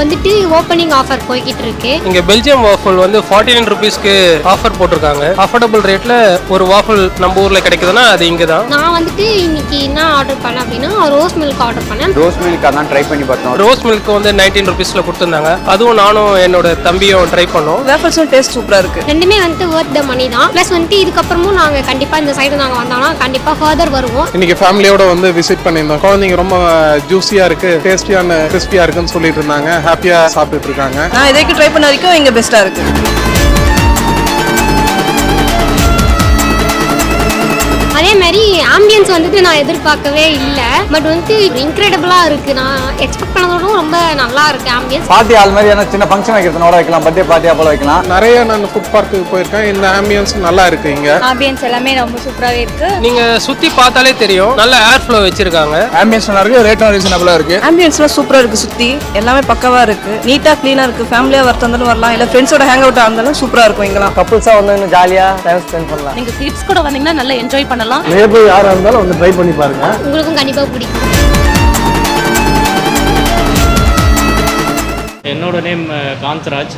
வந்துட்டு opening offer போய்கிட்டு இருக்கு. இங்கே பெல்ஜியம் வாஃபல் வந்து 49 rupeesக்கு ஆஃபர் போட்டிருக்காங்க. அஃபோர்டபுள் ரேட்டில் ஒரு வாஃபல் நம்ம ஊரில் கிடைக்குதுன்னா அது இங்கே தான். நான் வந்துட்டு இன்னைக்கு என்ன ஆர்டர் பண்ணேன் அப்படின்னா ரோஸ் மில்க் ஆர்டர் பண்ணேன். ரோஸ் மில்க் அதான் ட்ரை பண்ணி பார்த்தோம். ரோஸ் மில்க் வந்து 19 rupeesல கொடுத்துருந்தாங்க. அதுவும் நானும் என்னோட தம்பியும் ட்ரை பண்ணோம். வேஃபல்ஸும் டேஸ்ட் சூப்பராக இருக்குது. ரெண்டுமே வந்துட்டு ஒர்த் த மணி தான். ப்ளஸ் வந்துட்டு இதுக்கப்புறமும் நாங்கள் கண்டிப்பாக இந்த சைடு நாங்கள் வந்தோம்னா கண்டிப்பாக ஃபர்தர் வருவோம். இன்னைக்கு ஃபேமிலியோட வந்து விசிட் பண்ணியிருந்தோம். குழந்தைங்க ரொம்ப ஜூஸியாக இருக்கு, டேஸ்டியான கிறிஸ்பியாக இருக்குன்னு சொல்லிட்டு இருந்தாங்க. ஹாப்பியாக சாப்பிட்டுட்டு இருக்காங்க. நான் இதுக்கு ட்ரை பண்ண வரைக்கும் இங்கே பெஸ்ட்டாக இருக்குது. அதே மாதிரி ஆம்பியன்ஸ் வந்துட்டு நான் எதிர்பார்க்கவே இல்லை. பட் வந்துட்டு இன்க்ரெடிபிளாக இருக்குது. நான் எக்ஸ்பெக்ட் பண்ணதோடும் ரொம்ப நல்லா இருக்குது ஆம்பியன்ஸ். பார்ட்டி ஆல் மாதிரி ஏன்னா சின்ன ஃபங்க்ஷன் வைக்கிறதுனோட வைக்கலாம், பர்த்டே பார்ட்டியாக போல வைக்கலாம். நிறைய நான் ஃபுட் பார்க்குக்கு போயிருக்கேன். இந்த ஆம்பியன்ஸ் நல்லா இருக்கு. இங்கே ஆம்பியன்ஸ் எல்லாமே ரொம்ப சூப்பராகவே இருக்கு. நீங்கள் சுற்றி பார்த்தாலே தெரியும், நல்ல ஏர் ஃப்ளோ வச்சிருக்காங்க. ஆம்பியன்ஸ் நல்லா இருக்கு, ரேட்டும் ரீசனபிளாக இருக்கு. ஆம்பியன்ஸ்லாம் சூப்பராக இருக்குது. சுற்றி எல்லாமே பக்கவாக இருக்குது, நீட்டாக க்ளீனாக இருக்குது. ஃபேமிலியாக வரத்து இருந்தாலும் வரலாம், இல்லை ஃப்ரெண்ட்ஸோட ஹேங் அவுட் இருந்தாலும் சூப்பராக இருக்கும். இங்கெல்லாம் கப்புள்ஸாக வந்து இன்னும் ஜாலியாக டைம் ஸ்பெண்ட் பண்ணலாம். நீங்கள் கிட்ஸ் கூட வந்தீங்கன்னா நல்லா என்ஜாய் பண்ணலாம். நேர்போய் யாராக இருந்தாலும் வந்து ட்ரை பண்ணி பாருங்க. உங்களுக்கும் கண்டிப்பாக பிடிக்கும். என்னோட நேம் காந்தராஜ்.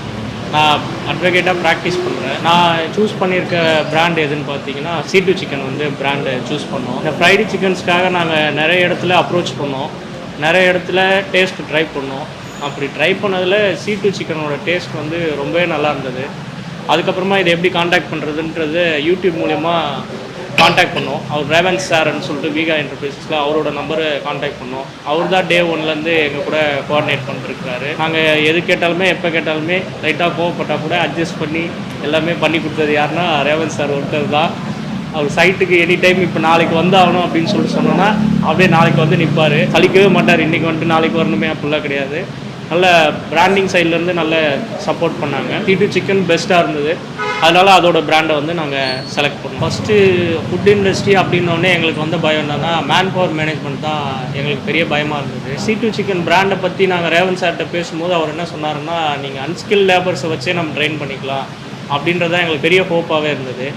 நான் அட்வொகேட்டாக ப்ராக்டிஸ் பண்ணுறேன். நான் சூஸ் பண்ணியிருக்க பிராண்ட் எதுன்னு பார்த்தீங்கன்னா C2 சிக்கன் வந்து பிராண்டு சூஸ் பண்ணோம். இந்த ஃப்ரைடு சிக்கன்ஸ்க்காக நாங்கள் நிறைய இடத்துல அப்ரோச் பண்ணோம், நிறைய இடத்துல டேஸ்ட் ட்ரை பண்ணோம். அப்படி ட்ரை பண்ணதில் C2 சிக்கனோட டேஸ்ட் வந்து ரொம்பவே நல்லா இருந்தது. அதுக்கப்புறமா இதை எப்படி காண்டாக்ட் பண்ணுறதுன்றது யூடியூப் மூலயமா காண்டாக்ட் பண்ணோம். அவர் ரேவன்ஸ் சார்ன்னு சொல்லிட்டு வீகா என்டர்பிரைசஸில் அவரோட நம்பரை காண்டாக்ட் பண்ணோம். அவர் தான் டே 1லேருந்து எங்கள் கூட கோஆர்டினேட் பண்ணிருக்கிறாரு. நாங்கள் எது கேட்டாலுமே எப்போ கேட்டாலுமே லைட்டாக கோவப்பட்டால் கூட அட்ஜஸ்ட் பண்ணி எல்லாமே பண்ணி கொடுத்தது யாருன்னா ரேவன்ஸ் சார் ஒருத்தர் தான். அவர் சைட்டுக்கு எனி டைம் இப்போ நாளைக்கு வந்து ஆகணும் அப்படின்னு சொல்லிட்டு சொன்னோன்னா அப்படியே நாளைக்கு வந்து நிற்பார், கழிக்கவே மாட்டார். இன்றைக்கி வந்துட்டு நாளைக்கு வரணுமே அப்படிலாம் கிடையாது. நல்ல பிராண்டிங் சைட்லேருந்து நல்ல சப்போர்ட் பண்ணாங்க. C2 சிக்கன் பெஸ்ட்டாக இருந்தது, அதனால் அதோட பிராண்டை வந்து நாங்கள் செலக்ட் பண்ணோம். ஃபஸ்ட்டு ஃபுட் இண்டஸ்ட்ரி அப்படின்னோடனே எங்களுக்கு வந்து பயம் என்னன்னா மேன் பவர் மேனேஜ்மெண்ட் தான் எங்களுக்கு பெரிய பயமாக இருந்தது. C2 சிக்கன் பிராண்டை பற்றி நாங்கள் ரேவன் சார்கிட்ட பேசும்போது அவர் என்ன சொன்னாருன்னா, நீங்கள் அன்ஸ்கில் லேபர்ஸை வச்சே நம்ம ட்ரெயின் பண்ணிக்கலாம் அப்படின்றதான் எங்களுக்கு பெரிய ஹோப்பாகவே இருந்தது.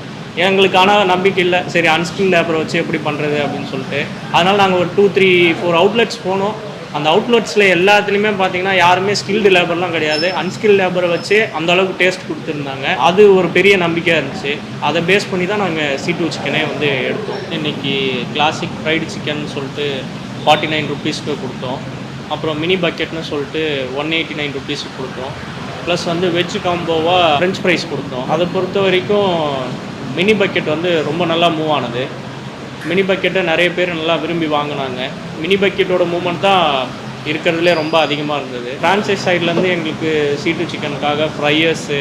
எங்களுக்கு ஆனால் நம்பிக்கை இல்லை, சரி அன்ஸ்கில் லேபரை வச்சு எப்படி பண்ணுறது அப்படின்னு சொல்லிட்டு. அதனால் நாங்கள் ஒரு 2-3-4 அவுட்லெட்ஸ் போனோம். அந்த அவுட்லெட்ஸில் எல்லாத்துலேயுமே பார்த்தீங்கன்னா யாருமே ஸ்கில்டு லேபர்லாம் கிடையாது, அன்ஸ்கில் லேபரை வச்சு அந்த அளவுக்கு டேஸ்ட் கொடுத்துருந்தாங்க. அது ஒரு பெரிய நம்பிக்கையாக இருந்துச்சு. அதை பேஸ் பண்ணி தான் நாங்கள் C2 சிக்கனே வந்து எடுத்தோம். இன்றைக்கி கிளாசிக் ஃப்ரைடு சிக்கன் சொல்லிட்டு 49 rupeesக்கு கொடுத்தோம். அப்புறம் மினி பக்கெட்னு சொல்லிட்டு 189 rupeesக்கு கொடுத்தோம். ப்ளஸ் வந்து வெஜ் காம்போவாக ஃப்ரெஞ்ச் ஃப்ரைஸ் கொடுத்தோம். அதை பொறுத்த வரைக்கும் மினி பக்கெட் வந்து ரொம்ப நல்லா மூவ் ஆனது. மினி பக்கெட்டை நிறைய பேர் நல்லா விரும்பி வாங்கினாங்க. மினி பக்கெட்டோட மூவ்மெண்ட் தான் இருக்கிறதுலே ரொம்ப அதிகமாக இருந்தது. ஃப்ரான்ச்சைஸ் சைட்லேருந்து எங்களுக்கு C2 சிக்கனுக்காக ஃப்ரையர்ஸு,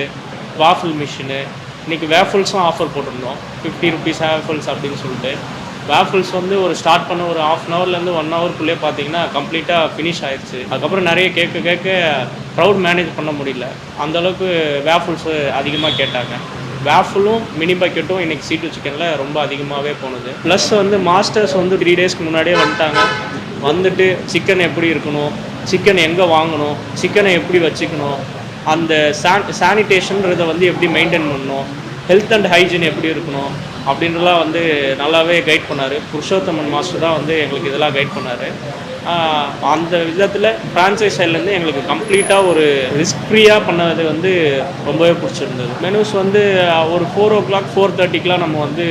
வாஃபிள் மிஷினு, இன்றைக்கி வேஃபிள்ஸும் ஆஃபர் போட்டிருந்தோம். 50 rupees வேஃபிள்ஸ் அப்படின்னு சொல்லிட்டு. வேஃபிள்ஸ் வந்து ஒரு ஸ்டார்ட் பண்ண ஒரு 1/2 hourலேருந்து 1 hourக்குள்ளே பார்த்தீங்கன்னா கம்ப்ளீட்டாக ஃபினிஷ் ஆயிடுச்சு. அதுக்கப்புறம் நிறைய கேட்க க்ரௌட் மேனேஜ் பண்ண முடியல, அந்தளவுக்கு வேஃபிள்ஸு அதிகமாக கேட்டாங்க. வேஃபிளும் மினி பக்கெட்டும் இன்றைக்கி C2 சிக்கனில் ரொம்ப அதிகமாகவே போனது. ப்ளஸ் வந்து மாஸ்டர்ஸ் வந்து 3 daysக்கு முன்னாடியே வந்துட்டாங்க. வந்துட்டு சிக்கன் எப்படி இருக்கணும், சிக்கன் எங்கே வாங்கணும், சிக்கனை எப்படி வச்சுக்கணும், அந்த சானிடேஷன்றதை வந்து எப்படி மெயின்டைன் பண்ணணும், ஹெல்த் அண்ட் ஹைஜீன் எப்படி இருக்கணும் அப்படின்றலாம் வந்து நல்லாவே கைட் பண்ணார். புருஷோத்தமன் மாஸ்டர் தான் வந்து எங்களுக்கு இதெல்லாம் கைட் பண்ணார். அந்த விதத்தில் ஃப்ரான்ச்சைஸ் சைட்லேருந்து எங்களுக்கு கம்ப்ளீட்டாக ஒரு ரிஸ்க் ஃப்ரீயாக பண்ணது வந்து ரொம்பவே பிடிச்சிருந்தது. மெனூஸ் வந்து ஒரு 4 o'clock 4:30க்குலாம் நம்ம வந்து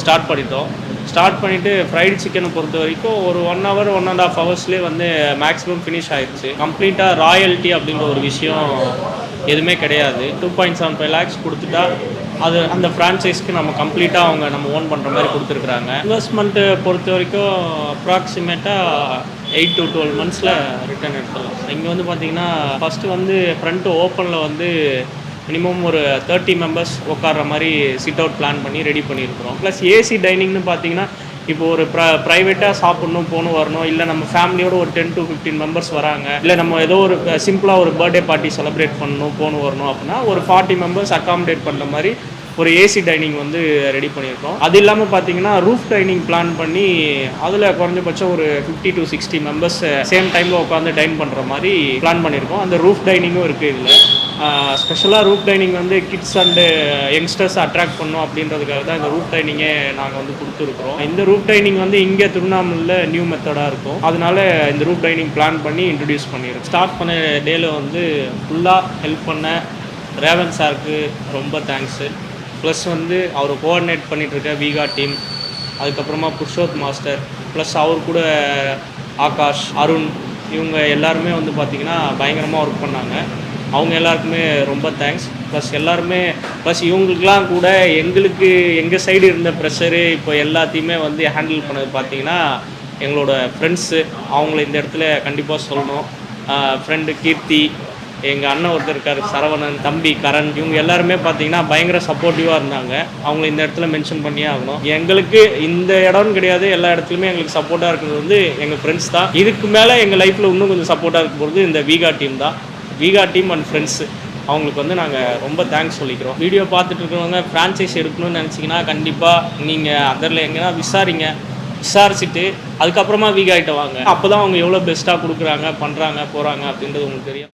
ஸ்டார்ட் பண்ணிட்டோம். ஸ்டார்ட் பண்ணிவிட்டு ஃப்ரைடு சிக்கனை பொறுத்த வரைக்கும் ஒரு 1 hour 1.5 hours வந்து மேக்ஸிமம் ஃபினிஷ் ஆகிடுச்சு. கம்ப்ளீட்டாக ராயல்ட்டி அப்படின்ற ஒரு விஷயம் எதுவுமே கிடையாது. 2.75 lakhs கொடுத்துட்டா அது அந்த ஃப்ரான்ச்சைஸ்க்கு நம்ம கம்ப்ளீட்டாக நம்ம ஓன் பண்ணுற மாதிரி கொடுத்துருக்குறாங்க. இன்வெஸ்ட்மெண்ட்டு பொறுத்த வரைக்கும் அப்ராக்சிமேட்டாக 8 to 12 months ரிட்டர்ன் எடுத்துடலாம். இங்கே வந்து பார்த்திங்கன்னா ஃபஸ்ட்டு வந்து ஃப்ரண்ட்டு ஓப்பனில் வந்து மினிமம் ஒரு 30 members உட்கார்ற மாதிரி சிட் அவுட் பிளான் பண்ணி ரெடி பண்ணியிருக்கிறோம். ப்ளஸ் ஏசி டைனிங்னு பார்த்தீங்கன்னா இப்போ ஒரு ப்ரைவேட்டாக சாப்பிட்ணும் போகணும் வரணும், இல்லை நம்ம ஃபேமிலியோடு ஒரு 10 to 15 members வராங்க, இல்லை நம்ம ஏதோ ஒரு சிம்பிளாக ஒரு பர்த்டே பார்ட்டி செலிப்ரேட் பண்ணணும் போகணும் வரணும் அப்படின்னா ஒரு 40 members அக்காமடேட் பண்ணுற மாதிரி ஒரு ஏசி டைனிங் வந்து ரெடி பண்ணியிருக்கோம். அது இல்லாமல் பார்த்தீங்கன்னா ரூஃப் டைனிங் பிளான் பண்ணி அதில் குறைஞ்சபட்சம் ஒரு 50 to 60 members சேம் டைமில் உட்காந்து டைன் பண்ணுற மாதிரி பிளான் பண்ணியிருக்கோம். அந்த ரூஃப் டைனிங்கும் இருக்குது இதில். ஸ்பெஷலாக ரூப் டைனிங் வந்து கிட்ஸ் அண்டு யங்ஸ்டர்ஸ் அட்ராக்ட் பண்ணோம் அப்படின்றதுக்காக தான் இந்த ரூப் டைனிங்கே நாங்கள் வந்து கொடுத்துருக்குறோம். இந்த ரூப் டைனிங் வந்து இங்கே திருவண்ணாமலையில் நியூ மெத்தடாக இருக்கும். அதனால இந்த ரூப் டைனிங் பிளான் பண்ணி இன்ட்ரடியூஸ் பண்ணியிருக்கோம். ஸ்டார்ட் பண்ண டேல வந்து ஃபுல்லாக ஹெல்ப் பண்ண ரேவன் சாருக்கு ரொம்ப தேங்க்ஸு. ப்ளஸ் வந்து அவர் கோஆர்டினேட் பண்ணிகிட்ருக்க வீகா டீம், அதுக்கப்புறமா புருஷோத் மாஸ்டர், ப்ளஸ் அவர் கூட ஆகாஷ், அருண், இவங்க எல்லாருமே வந்து பார்த்திங்கன்னா பயங்கரமாக ஒர்க் பண்ணாங்க. அவங்க எல்லாருக்குமே ரொம்ப தேங்க்ஸ். ப்ளஸ் இவங்களுக்கெலாம் கூட எங்களுக்கு எங்கள் சைடு இருந்த ப்ரெஷரு இப்போ எல்லாத்தையுமே வந்து ஹேண்டில் பண்ணது பார்த்திங்கன்னா எங்களோட ஃப்ரெண்ட்ஸு. அவங்கள இந்த இடத்துல கண்டிப்பாக சொல்லணும். ஃப்ரெண்டு கீர்த்தி, எங்கள் அண்ணன் ஒருத்தர் இருக்கார் சரவணன், தம்பி கரண், இவங்க எல்லாருமே பார்த்தீங்கன்னா பயங்கர சப்போர்ட்டிவாக இருந்தாங்க. அவங்கள இந்த இடத்துல மென்ஷன் பண்ணியே ஆகணும். எங்களுக்கு இந்த இடம்னு கிடையாது, எல்லா இடத்துலையுமே எங்களுக்கு சப்போர்ட்டாக இருக்கிறது வந்து எங்கள் ஃப்ரெண்ட்ஸ் தான். இதுக்கு மேலே எங்கள் லைஃப்பில் இன்னும் கொஞ்சம் சப்போர்ட்டாக இருக்கும் போது இந்த வீகா டீம் தான். வீகா டீம் அண்ட் ஃப்ரெண்ட்ஸு அவங்களுக்கு வந்து நாங்கள் ரொம்ப தேங்க்ஸ் சொல்லிக்கிறோம். வீடியோ பார்த்துட்டு இருக்கிறவங்க ஃப்ரான்ச்சைஸ் எடுக்கணும்னு நினச்சிங்கன்னா கண்டிப்பாக நீங்கள் அதரில் எங்கன்னா விசாரிச்சுட்டு அதுக்கப்புறமா வீகாகிட்ட வாங்க. அப்போ தான் அவங்க எவ்வளோ பெஸ்ட்டாக கொடுக்குறாங்க, பண்ணுறாங்க, போகிறாங்க அப்படின்றது உங்களுக்கு தெரியும்.